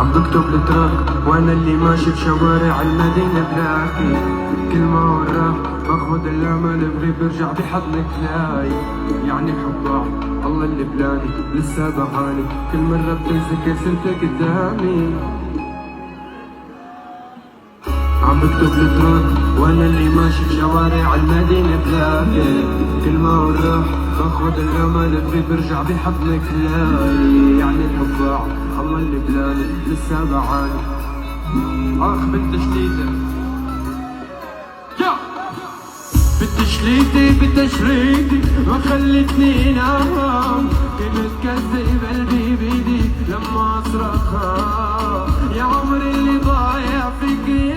عم بكتب التراك وانا اللي ماشي بشوارع المدينة بلاقي كل ما وراك باخد الامل بغيب برجع بحضنك لاي. يعني حبك الله اللي بلاني لسه بعاني كل مرة بتنسى سنتك قدامي. عم بكتب التراك وانا اللي ماشي بشوارع المدينة بلاقي كل ما وراك باخد الامل بغيب برجع بحضنك لاي. يعني حبك الله اللي بلاني لسه بعاني. اخ بنت جديدة بتشليتي بتشريدي ما خلتني انام. كنت كذب قلبي بيدي لما اصرخها يا عمري اللي ضايع فيك